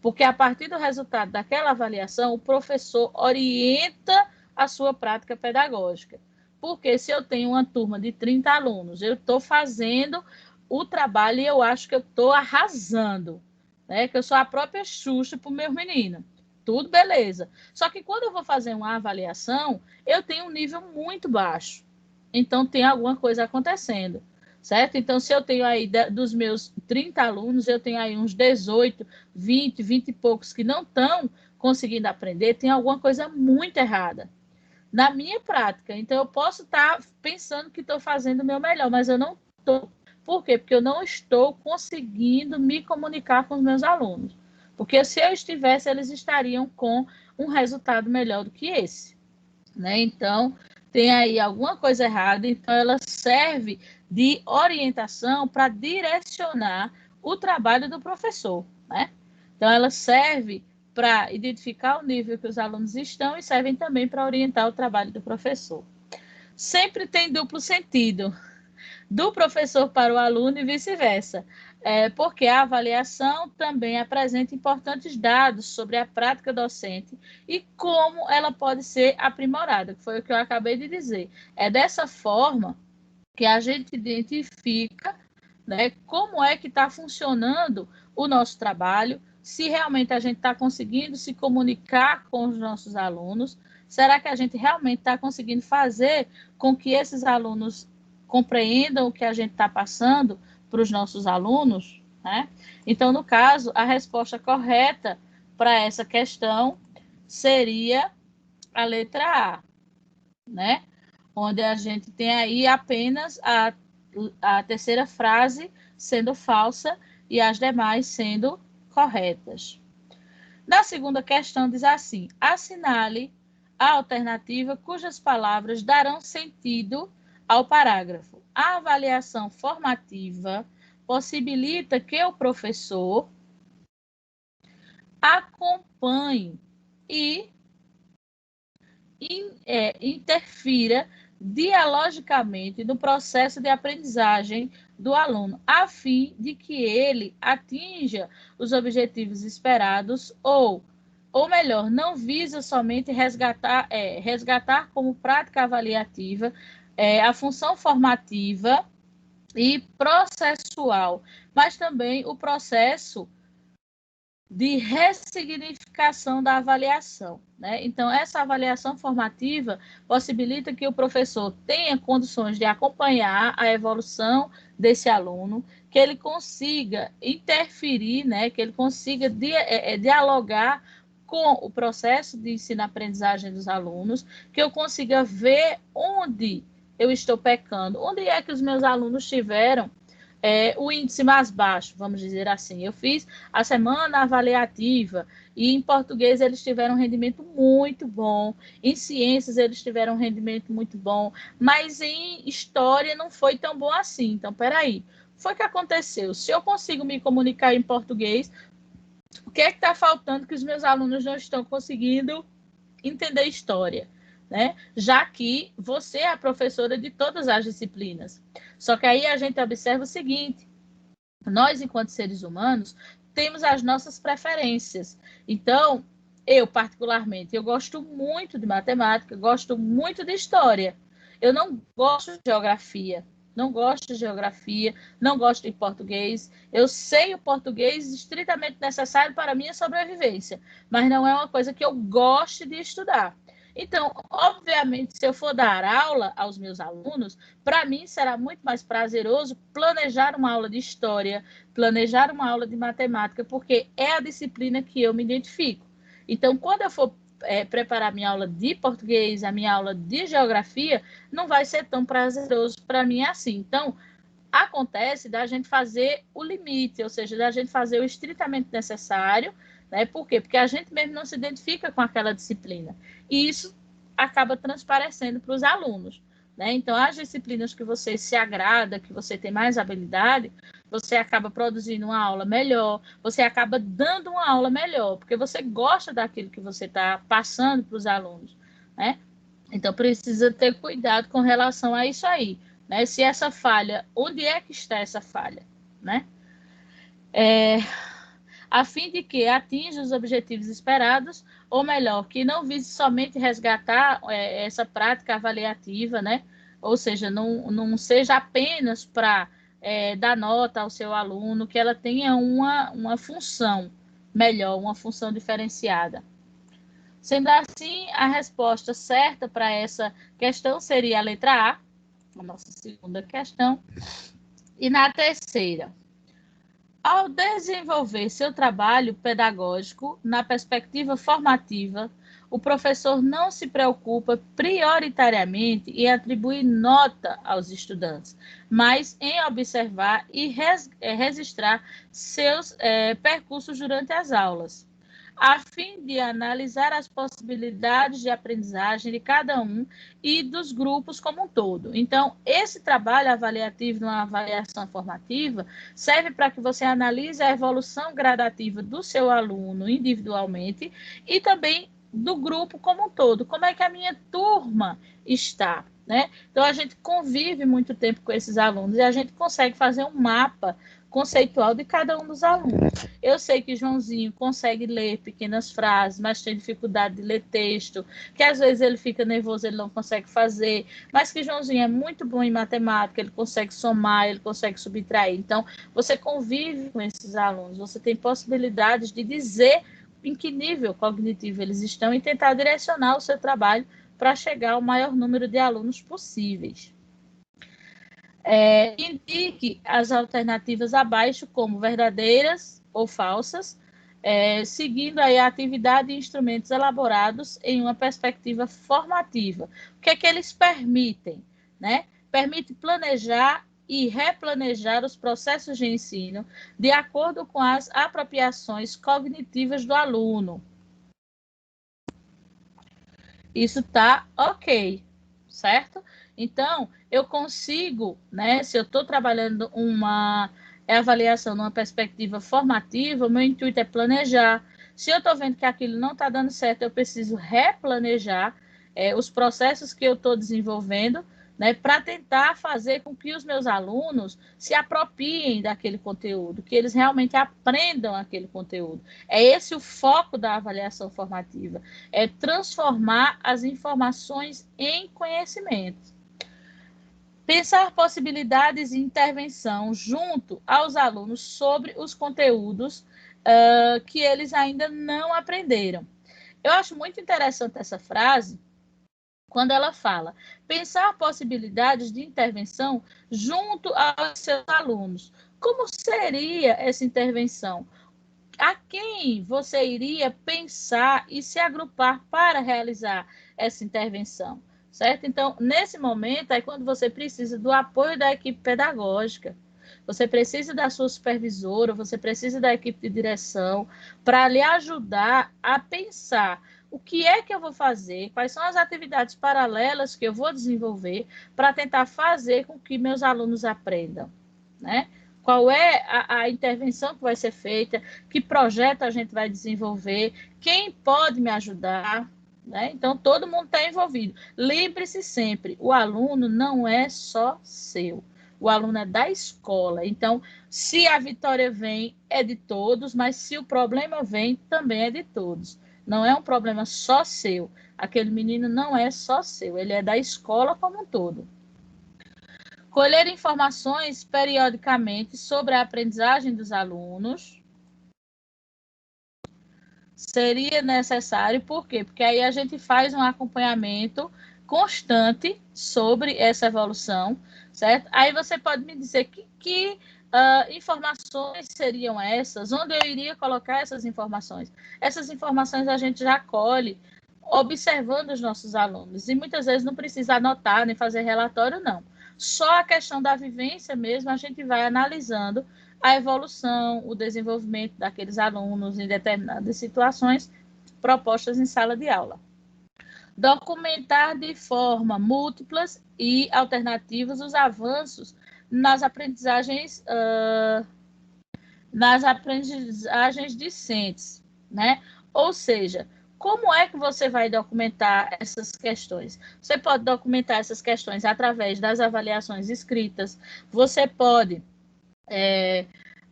Porque a partir do resultado daquela avaliação, o professor orienta a sua prática pedagógica. Porque se eu tenho uma turma de 30 alunos, eu estou fazendo o trabalho e eu acho que eu estou arrasando, né? Que eu sou a própria Xuxa para o meu menino. Tudo beleza. Só que quando eu vou fazer uma avaliação, eu tenho um nível muito baixo. Então, tem alguma coisa acontecendo, certo? Então, se eu tenho aí, dos meus 30 alunos, eu tenho aí uns 18, 20 e poucos que não estão conseguindo aprender, tem alguma coisa muito errada na minha prática. Então, eu posso estar pensando que estou fazendo o meu melhor, mas eu não estou. Por quê? Porque eu não estou conseguindo me comunicar com os meus alunos. Porque se eu estivesse, eles estariam com um resultado melhor do que esse, né? Então, tem aí alguma coisa errada, então ela serve de orientação para direcionar o trabalho do professor, né? Então, ela serve para identificar o nível que os alunos estão e servem também para orientar o trabalho do professor. Sempre tem duplo sentido, do professor para o aluno e vice-versa. porque a avaliação também apresenta importantes dados sobre a prática docente e como ela pode ser aprimorada, que foi o que eu acabei de dizer. É dessa forma que a gente identifica, né, como é que está funcionando o nosso trabalho, se realmente a gente está conseguindo se comunicar com os nossos alunos, será que a gente realmente está conseguindo fazer com que esses alunos compreendam o que a gente está passando para os nossos alunos, né? Então, no caso, a resposta correta para essa questão seria a letra A, né? Onde a gente tem aí apenas a terceira frase sendo falsa e as demais sendo corretas. Na segunda questão diz assim: assinale a alternativa cujas palavras darão sentido ao parágrafo. A avaliação formativa possibilita que o professor acompanhe e interfira dialogicamente no processo de aprendizagem do aluno, a fim de que ele atinja os objetivos esperados ou melhor, não visa somente resgatar como prática avaliativa a função formativa e processual, mas também o processo de ressignificação da avaliação, né? Então, essa avaliação formativa possibilita que o professor tenha condições de acompanhar a evolução desse aluno, que ele consiga interferir, né? Que ele consiga dialogar com o processo de ensino-aprendizagem dos alunos, que eu consiga ver onde eu estou pecando, onde é que os meus alunos tiveram o índice mais baixo, vamos dizer assim. Eu fiz a semana avaliativa e em português eles tiveram um rendimento muito bom, em ciências eles tiveram um rendimento muito bom, mas em história não foi tão bom assim. Então, peraí, foi o que aconteceu? Se eu consigo me comunicar em português, o que é que está faltando que os meus alunos não estão conseguindo entender história? Né? Já que você é a professora de todas as disciplinas. Só que aí a gente observa o seguinte: nós, enquanto seres humanos, temos as nossas preferências. Então, eu, particularmente, eu gosto muito de matemática, gosto muito de história. Eu não gosto de geografia. Não gosto de geografia, não gosto de português. Eu sei o português estritamente necessário para a minha sobrevivência, mas não é uma coisa que eu goste de estudar. Então, obviamente, se eu for dar aula aos meus alunos, para mim será muito mais prazeroso planejar uma aula de história, planejar uma aula de matemática, porque é a disciplina que eu me identifico. Então, quando eu for preparar minha aula de português, a minha aula de geografia, não vai ser tão prazeroso para mim assim. Então, acontece da gente fazer o limite, ou seja, da gente fazer o estritamente necessário, né? Por quê? Porque a gente mesmo não se identifica com aquela disciplina. E isso acaba transparecendo para os alunos, né? Então, as disciplinas que você se agrada, que você tem mais habilidade, você acaba produzindo uma aula melhor, você acaba dando uma aula melhor, porque você gosta daquilo que você está passando para os alunos, né? Então, precisa ter cuidado com relação a isso aí, né? Se essa falha, onde é que está essa falha, né? A fim de que atinja os objetivos esperados, ou melhor, que não vise somente resgatar essa prática avaliativa, né? Ou seja, não seja apenas para dar nota ao seu aluno, que ela tenha uma função melhor, uma função diferenciada. Sendo assim, a resposta certa para essa questão seria a letra A, a nossa segunda questão. E na terceira, ao desenvolver seu trabalho pedagógico na perspectiva formativa, o professor não se preocupa prioritariamente em atribuir nota aos estudantes, mas em observar e registrar seus percursos durante as aulas, a fim de analisar as possibilidades de aprendizagem de cada um e dos grupos como um todo. Então, esse trabalho avaliativo, numa avaliação formativa, serve para que você analise a evolução gradativa do seu aluno individualmente e também do grupo como um todo. Como é que a minha turma está, né? Então, a gente convive muito tempo com esses alunos e a gente consegue fazer um mapa conceitual de cada um dos alunos. Eu sei que Joãozinho consegue ler pequenas frases, mas tem dificuldade de ler texto, que às vezes ele fica nervoso, ele não consegue fazer, mas que Joãozinho é muito bom em matemática, ele consegue somar, ele consegue subtrair. Então, você convive com esses alunos, você tem possibilidades de dizer em que nível cognitivo eles estão e tentar direcionar o seu trabalho para chegar ao maior número de alunos possíveis. Indique as alternativas abaixo como verdadeiras ou falsas, seguindo aí a atividade e instrumentos elaborados em uma perspectiva formativa. O que é que eles permitem? Né? Permite planejar e replanejar os processos de ensino de acordo com as apropriações cognitivas do aluno. Isso está ok, certo? Então, eu consigo, né, se eu estou trabalhando uma avaliação numa perspectiva formativa, o meu intuito é planejar. Se eu estou vendo que aquilo não está dando certo, eu preciso replanejar os processos que eu estou desenvolvendo, né, para tentar fazer com que os meus alunos se apropriem daquele conteúdo, que eles realmente aprendam aquele conteúdo. É esse o foco da avaliação formativa, é transformar as informações em conhecimento. Pensar possibilidades de intervenção junto aos alunos sobre os conteúdos que eles ainda não aprenderam. Eu acho muito interessante essa frase, quando ela fala pensar possibilidades de intervenção junto aos seus alunos. Como seria essa intervenção? A quem você iria pensar e se agrupar para realizar essa intervenção? Certo? Então, nesse momento, é quando você precisa do apoio da equipe pedagógica, você precisa da sua supervisora, você precisa da equipe de direção para lhe ajudar a pensar o que é que eu vou fazer, quais são as atividades paralelas que eu vou desenvolver para tentar fazer com que meus alunos aprendam, né? Qual é a intervenção que vai ser feita, que projeto a gente vai desenvolver, quem pode me ajudar, né? Então, todo mundo está envolvido. Lembre-se sempre, o aluno não é só seu, o aluno é da escola. Então, se a vitória vem, é de todos, mas se o problema vem, também é de todos. Não é um problema só seu. Aquele menino não é só seu, ele é da escola como um todo. Colher informações periodicamente sobre a aprendizagem dos alunos seria necessário, por quê? Porque aí a gente faz um acompanhamento constante sobre essa evolução, certo? Aí você pode me dizer que informações seriam essas? Onde eu iria colocar essas informações? Essas informações a gente já colhe observando os nossos alunos, e muitas vezes não precisa anotar nem fazer relatório, não. Só a questão da vivência mesmo, a gente vai analisando a evolução, o desenvolvimento daqueles alunos em determinadas situações propostas em sala de aula. Documentar de forma múltiplas e alternativas os avanços nas aprendizagens discentes, né? Ou seja, como é que você vai documentar essas questões? Você pode documentar essas questões através das avaliações escritas, você pode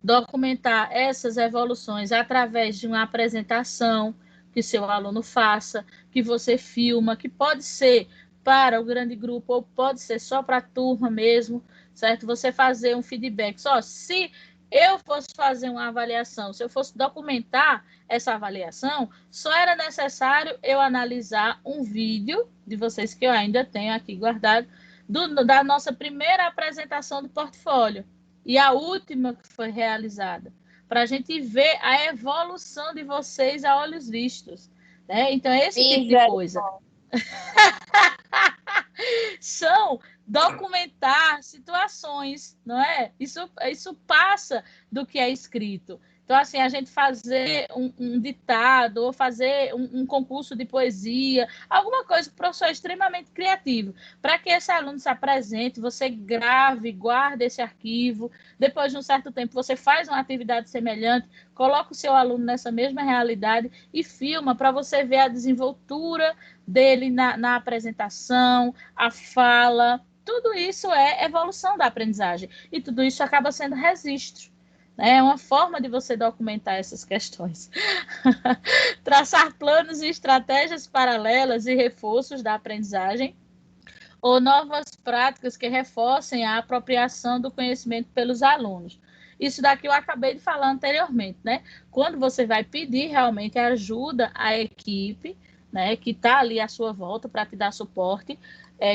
documentar essas evoluções através de uma apresentação que seu aluno faça, que você filma, que pode ser para o grande grupo ou pode ser só para a turma mesmo, certo? Você fazer um feedback. Só se eu fosse fazer uma avaliação, se eu fosse documentar essa avaliação, só era necessário eu analisar um vídeo de vocês que eu ainda tenho aqui guardado, da nossa primeira apresentação do portfólio e a última que foi realizada, para a gente ver a evolução de vocês a olhos vistos, né? Então, esse tipo de coisa. São documentar situações, não é? Isso passa do que é escrito. Então, assim, a gente fazer um ditado ou fazer um concurso de poesia, alguma coisa que o professor é extremamente criativo, para que esse aluno se apresente, você grave, guarde esse arquivo, depois de um certo tempo você faz uma atividade semelhante, coloca o seu aluno nessa mesma realidade e filma para você ver a desenvoltura dele na apresentação, a fala. Tudo isso é evolução da aprendizagem e tudo isso acaba sendo registro. né? É uma forma de você documentar essas questões. Traçar planos e estratégias paralelas e reforços da aprendizagem, ou novas práticas que reforcem a apropriação do conhecimento pelos alunos. Isso daqui eu acabei de falar anteriormente, né? Quando você vai pedir realmente ajuda à equipe, né, que está ali à sua volta para te dar suporte,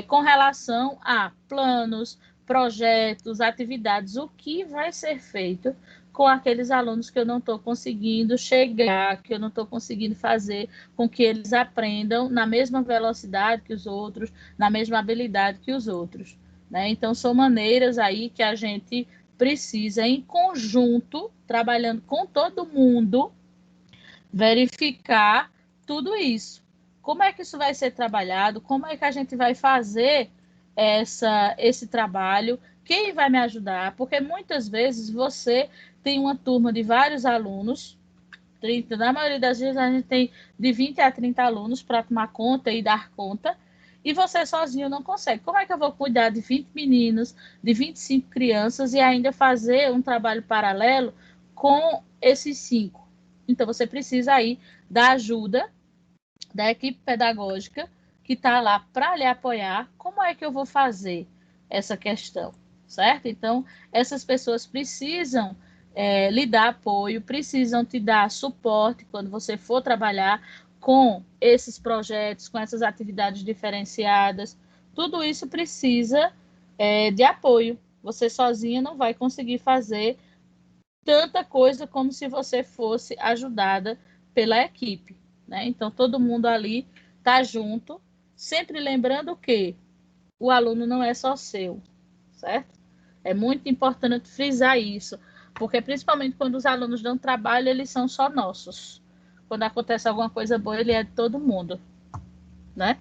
com relação a planos, projetos, atividades, o que vai ser feito com aqueles alunos que eu não estou conseguindo chegar, que eu não estou conseguindo fazer com que eles aprendam na mesma velocidade que os outros, na mesma habilidade que os outros, né? Então, são maneiras aí que a gente precisa, em conjunto, trabalhando com todo mundo, verificar tudo isso. Como é que isso vai ser trabalhado? Como é que a gente vai fazer esse trabalho? Quem vai me ajudar? Porque muitas vezes você tem uma turma de vários alunos, 30, na maioria das vezes a gente tem de 20 a 30 alunos para tomar conta e dar conta, e você sozinho não consegue. Como é que eu vou cuidar de 20 meninos, de 25 crianças e ainda fazer um trabalho paralelo com esses 5? Então, você precisa aí da ajuda da equipe pedagógica que está lá para lhe apoiar. Como é que eu vou fazer essa questão, certo? Então, essas pessoas precisam lhe dar apoio, precisam te dar suporte quando você for trabalhar com esses projetos, com essas atividades diferenciadas. Tudo isso precisa de apoio. Você sozinha não vai conseguir fazer tanta coisa como se você fosse ajudada pela equipe, né? Então, todo mundo ali está junto, sempre lembrando que o aluno não é só seu, certo? É muito importante frisar isso, porque principalmente quando os alunos dão trabalho, eles são só nossos. Quando acontece alguma coisa boa, ele é de todo mundo, né?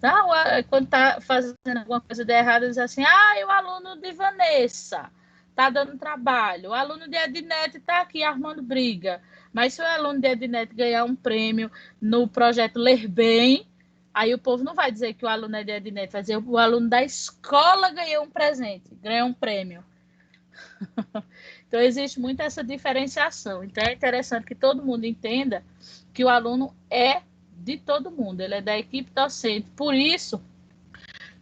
Não, quando está fazendo alguma coisa de errado, diz assim, o aluno de Vanessa está dando trabalho, o aluno de Ednete está aqui armando briga. Mas se o aluno de Ednete ganhar um prêmio no projeto Ler Bem, aí o povo não vai dizer que o aluno é de Ednete, vai dizer que o aluno da escola ganhou um presente, ganhou um prêmio. Então, existe muito essa diferenciação. Então, é interessante que todo mundo entenda que o aluno é de todo mundo, ele é da equipe docente. Por isso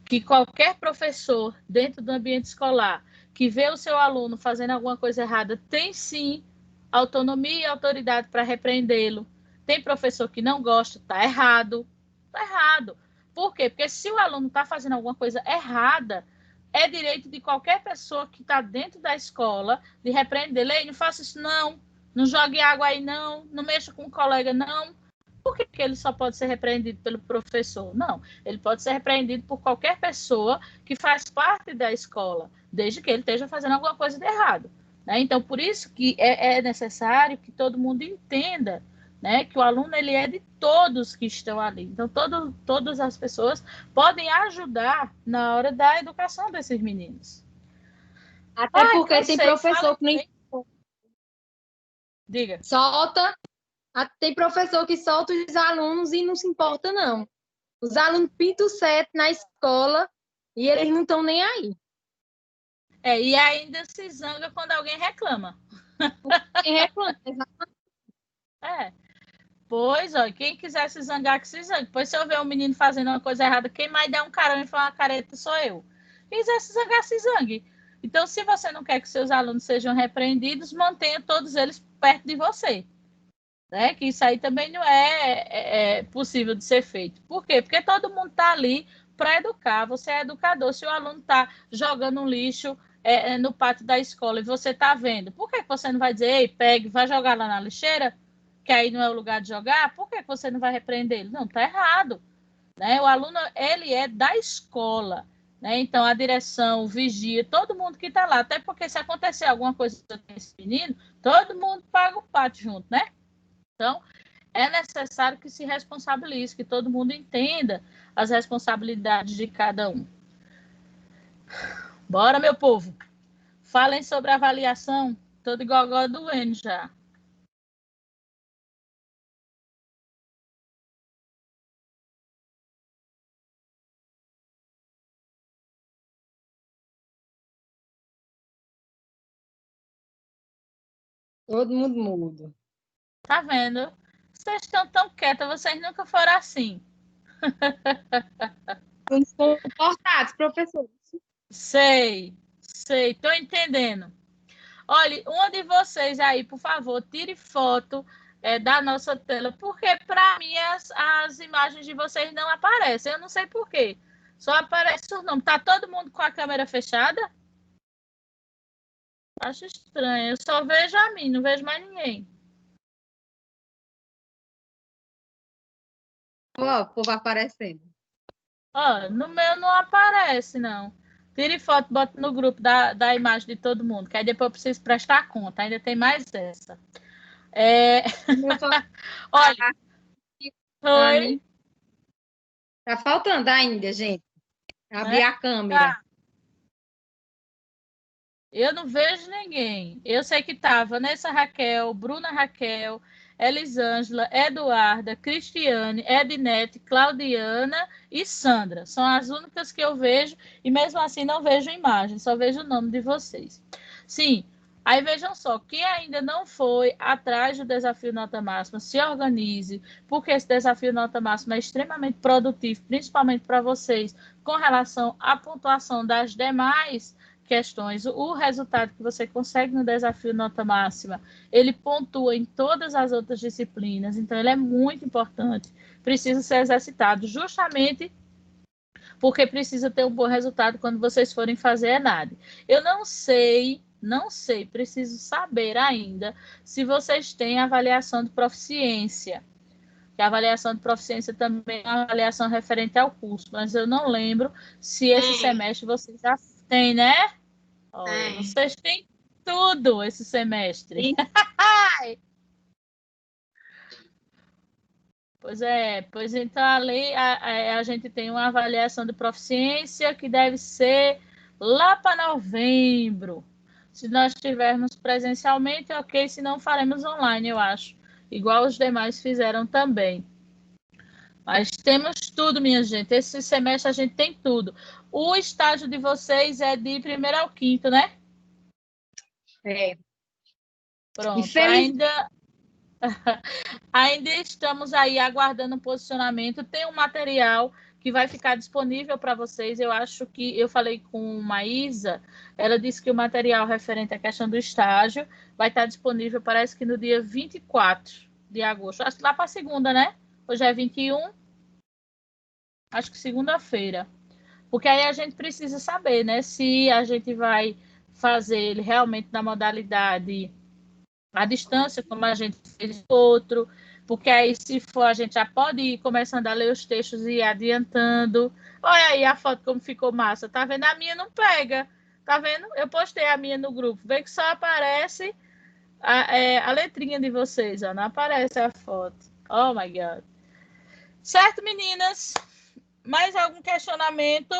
que qualquer professor dentro do ambiente escolar que vê o seu aluno fazendo alguma coisa errada tem sim autonomia e autoridade para repreendê-lo. Tem professor que não gosta, está errado. Está errado. Por quê? Porque se o aluno está fazendo alguma coisa errada, é direito de qualquer pessoa que está dentro da escola de repreender. Lei, não faça isso não. Não jogue água aí não. Não mexa com o colega não. Por que ele só pode ser repreendido pelo professor? Não, ele pode ser repreendido por qualquer pessoa que faz parte da escola, desde que ele esteja fazendo alguma coisa de errado, né? Então, por isso que é necessário que todo mundo entenda, né, que o aluno ele é de todos que estão ali. Então, todas as pessoas podem ajudar na hora da educação desses meninos. Até porque tem sei, professor que nem diga. solta, tem professor que solta os alunos e não se importa, não. Os alunos pintam o sete na escola e eles não estão nem aí. E ainda se zanga quando alguém reclama. Quem reclama, exatamente. Pois, ó, quem quiser se zangar, que se zangue. Pois se eu ver um menino fazendo uma coisa errada, quem mais dá um carão e fala uma careta sou eu. Quem quiser se zangar, se zangue. Então, se você não quer que seus alunos sejam repreendidos, mantenha todos eles perto de você. Né? Que isso aí também não é possível de ser feito. Por quê? Porque todo mundo está ali para educar. Você é educador. Se o aluno está jogando um lixo no pátio da escola e você está vendo, por que você não vai dizer, ei, pegue, vai jogar lá na lixeira? Que aí não é o lugar de jogar? Por que você não vai repreender ele? Não, está errado. Né? O aluno, ele é da escola. Né? Então, a direção, o vigia, todo mundo que está lá. Até porque se acontecer alguma coisa com esse menino, todo mundo paga o pátio junto, né? Então, é necessário que se responsabilize, que todo mundo entenda as responsabilidades de cada um. Bora, meu povo. Falem sobre a avaliação. Tô de gogó doendo já. Todo mundo mudo. Tá vendo? Vocês estão tão quietas, vocês nunca foram assim. Somos comportados, professor. Sei, tô entendendo. Olha, uma de vocês aí, por favor, tire foto da nossa tela, porque para mim as imagens de vocês não aparecem. Eu não sei por quê. Só aparece o nome. Tá todo mundo com a câmera fechada? Acho estranho. Eu só vejo a mim, não vejo mais ninguém. Ó, o povo aparecendo. Ó, no meu não aparece, não. Tire foto, bota no grupo da imagem de todo mundo, que aí depois eu preciso prestar conta. Ainda tem mais essa. Olha, oi. Tá faltando ainda, gente. Abrir a câmera. Tá. Eu não vejo ninguém. Eu sei que tá Vanessa Raquel, Bruna Raquel, Elisângela, Eduarda, Cristiane, Ednete, Claudiana e Sandra. São as únicas que eu vejo e mesmo assim não vejo imagem, só vejo o nome de vocês. Sim, aí vejam só, quem ainda não foi atrás do Desafio Nota Máxima, se organize, porque esse Desafio Nota Máxima é extremamente produtivo, principalmente para vocês, com relação à pontuação das demais questões. O resultado que você consegue no Desafio Nota Máxima, ele pontua em todas as outras disciplinas, então ele é muito importante, precisa ser exercitado, justamente porque precisa ter um bom resultado quando vocês forem fazer ENAD. Eu não sei, preciso saber ainda se vocês têm avaliação de proficiência, que a avaliação de proficiência também é uma avaliação referente ao curso, mas eu não lembro se esse semestre vocês já têm, né? Vocês têm tudo esse semestre. Pois então a gente tem uma avaliação de proficiência que deve ser lá para novembro. Se nós tivermos presencialmente, ok, se não faremos online, eu acho. Igual os demais fizeram também. Mas temos tudo, minha gente. Esse semestre a gente tem tudo. O estágio de vocês é de 1º ao 5º, né? É. Pronto, ainda estamos aí aguardando o posicionamento. Tem um material que vai ficar disponível para vocês. Eu acho que eu falei com Maísa, ela disse que o material referente à questão do estágio vai estar disponível, parece que no dia 24 de agosto. Acho que lá para segunda, né? Hoje é 21. Acho que segunda-feira. Porque aí a gente precisa saber, né? Se a gente vai fazer ele realmente na modalidade à distância, como a gente fez outro, porque aí, se for, a gente já pode ir começando a ler os textos e ir adiantando. Olha aí a foto como ficou massa, tá vendo? A minha não pega, tá vendo? Eu postei a minha no grupo, vê que só aparece a letrinha de vocês, ó, não aparece a foto. Oh, my God. Certo, meninas? Mais algum questionamento?